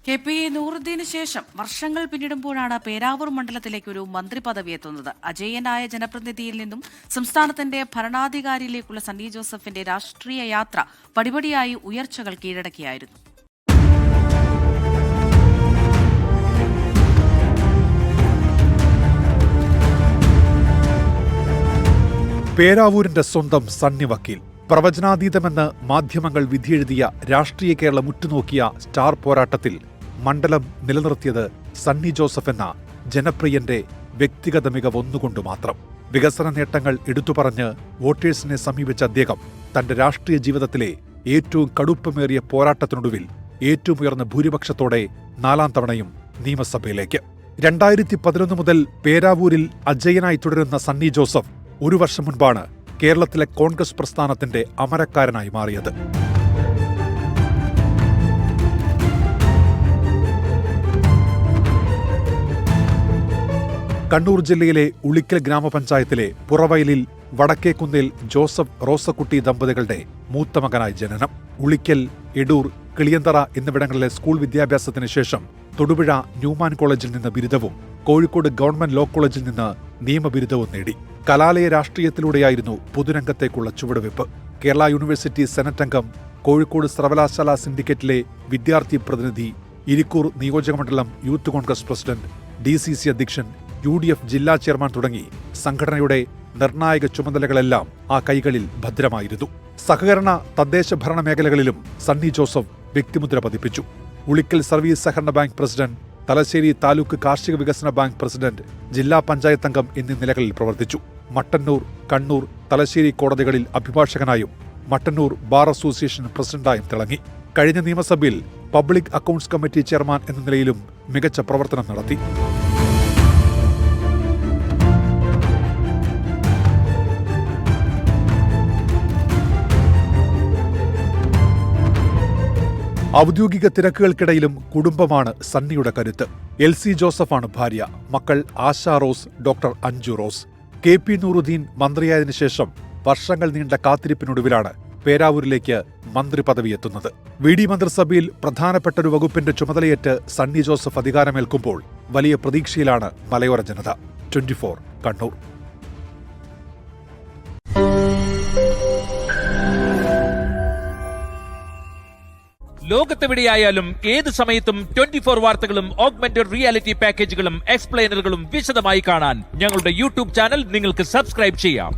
KP Nooruddin ശേഷം വർഷങ്ങൾ പിന്നിടുമ്പോഴാണ് പേരാവൂർ മണ്ഡലത്തിലേക്ക് ഒരു മന്ത്രി പദവി എത്തുന്നത്. അജേയനായ ജനപ്രതിനിധിയിൽ നിന്നും സംസ്ഥാനത്തിന്റെ ഭരണാധികാരിയിലേക്കുള്ള സണ്ണി ജോസഫിന്റെ രാഷ്ട്രീയ യാത്ര പടിപടിയായി ഉയർച്ചകൾ കീഴടക്കിയായിരുന്നു. പേരാവൂരിന്റെ സ്വന്തം സണ്ണി വക്കീൽ, പ്രവചനാതീതമെന്ന് മാധ്യമങ്ങൾ വിധിയെഴുതിയ രാഷ്ട്രീയ കേരളം ഉറ്റുനോക്കിയ സ്റ്റാർ പോരാട്ടത്തിൽ മണ്ഡലം നിലനിർത്തിയത് സണ്ണി ജോസഫ് എന്ന ജനപ്രിയന്റെ വ്യക്തിഗത മികവ് ഒന്നുകൊണ്ട് മാത്രം. വികസന നേട്ടങ്ങൾ എടുത്തുപറഞ്ഞ് വോട്ടേഴ്സിനെ സമീപിച്ച അദ്ദേഹം തന്റെ രാഷ്ട്രീയ ജീവിതത്തിലെ ഏറ്റവും കടുപ്പമേറിയ പോരാട്ടത്തിനൊടുവിൽ ഏറ്റവും ഉയർന്ന ഭൂരിപക്ഷത്തോടെ 4ാം തവണയും നിയമസഭയിലേക്ക്. 2011 മുതൽ പേരാവൂരിൽ അജയ്യനായി തുടരുന്ന സണ്ണി ജോസഫ് 1 വർഷം മുൻപാണ് കേരളത്തിലെ കോൺഗ്രസ് പ്രസ്ഥാനത്തിന്റെ അമരക്കാരനായി മാറിയത്. കണ്ണൂർ ജില്ലയിലെ ഉളിക്കൽ ഗ്രാമപഞ്ചായത്തിലെ പുറവയലിൽ വടക്കേക്കുന്നിൽ ജോസഫ് റോസക്കുട്ടി ദമ്പതികളുടെ മൂത്ത മകനായി ജനനം. ഉളിക്കൽ, എടൂർ, കിളിയന്തറ എന്നിവിടങ്ങളിലെ സ്കൂൾ വിദ്യാഭ്യാസത്തിന് ശേഷം തൊടുപുഴ ന്യൂമാൻ കോളേജിൽ നിന്ന് ബിരുദവും കോഴിക്കോട് ഗവൺമെന്റ് ലോ കോളേജിൽ നിന്ന് നിയമബിരുദവും നേടി. കലാലയ രാഷ്ട്രീയത്തിലൂടെയായിരുന്നു പൊതുരംഗത്തേക്കുള്ള ചുവടുവെപ്പ്. കേരള യൂണിവേഴ്സിറ്റി സെനറ്റ് അംഗം, കോഴിക്കോട് സർവകലാശാല സിൻഡിക്കേറ്റിലെ വിദ്യാർത്ഥി പ്രതിനിധി, ഇരിക്കൂർ നിയോജകമണ്ഡലം യൂത്ത് കോൺഗ്രസ് പ്രസിഡന്റ്, DCC അധ്യക്ഷൻ, UDF ജില്ലാ ചെയർമാൻ തുടങ്ങി സംഘടനയുടെ നിർണായക ചുമതലകളെല്ലാം ആ കൈകളിൽ ഭദ്രമായിരുന്നു. സഹകരണ, തദ്ദേശ ഭരണ മേഖലകളിലും സണ്ണി ജോസഫ് വ്യക്തിമുദ്ര പതിപ്പിച്ചു. ഉളിക്കൽ സർവീസ് സഹകരണ ബാങ്ക് പ്രസിഡന്റ്, തലശ്ശേരി താലൂക്ക് കാർഷിക വികസന ബാങ്ക് പ്രസിഡന്റ്, ജില്ലാ പഞ്ചായത്ത് അംഗം എന്നീ നിലകളിൽ പ്രവർത്തിച്ചു. മട്ടന്നൂർ, കണ്ണൂർ, തലശ്ശേരി കോടതികളിൽ അഭിഭാഷകനായും മട്ടന്നൂർ ബാർ അസോസിയേഷൻ പ്രസിഡന്റായും തിളങ്ങി. കഴിഞ്ഞ നിയമസഭയിൽ പബ്ലിക് അക്കൗണ്ട്സ് കമ്മിറ്റി ചെയർമാൻ എന്ന നിലയിലും മികച്ച പ്രവർത്തനം നടത്തി. ഔദ്യോഗിക തിരക്കുകൾക്കിടയിലും കുടുംബമാണ് സണ്ണിയുടെ കരുത്ത്. LC ജോസഫാണ് ഭാര്യ. മക്കൾ Asha Rose, doctor Anju Rose. KP Nooruddin മന്ത്രിയായതിനു ശേഷം വർഷങ്ങൾ നീണ്ട കാത്തിരിപ്പിനൊടുവിലാണ് പേരാവൂരിലേക്ക് മന്ത്രി പദവിയെത്തുന്നത്. VD മന്ത്രിസഭയിൽ പ്രധാനപ്പെട്ട ഒരു വകുപ്പിന്റെ ചുമതലയേറ്റ് സണ്ണി ജോസഫ് അധികാരമേൽക്കുമ്പോൾ വലിയ പ്രതീക്ഷയിലാണ് മലയോര ജനത. 24 കണ്ണൂർ. ലോകത്തെവിടെയായാലും ഏത് സമയത്തും 24 വാർത്തകളും ഓഗ്മെന്റഡ് റിയാലിറ്റി പാക്കേജുകളും എക്സ്പ്ലെയിനറുകളും വിശദമായി കാണാൻ ഞങ്ങളുടെ YouTube ചാനൽ നിങ്ങൾക്ക് സബ്സ്ക്രൈബ് ചെയ്യാം.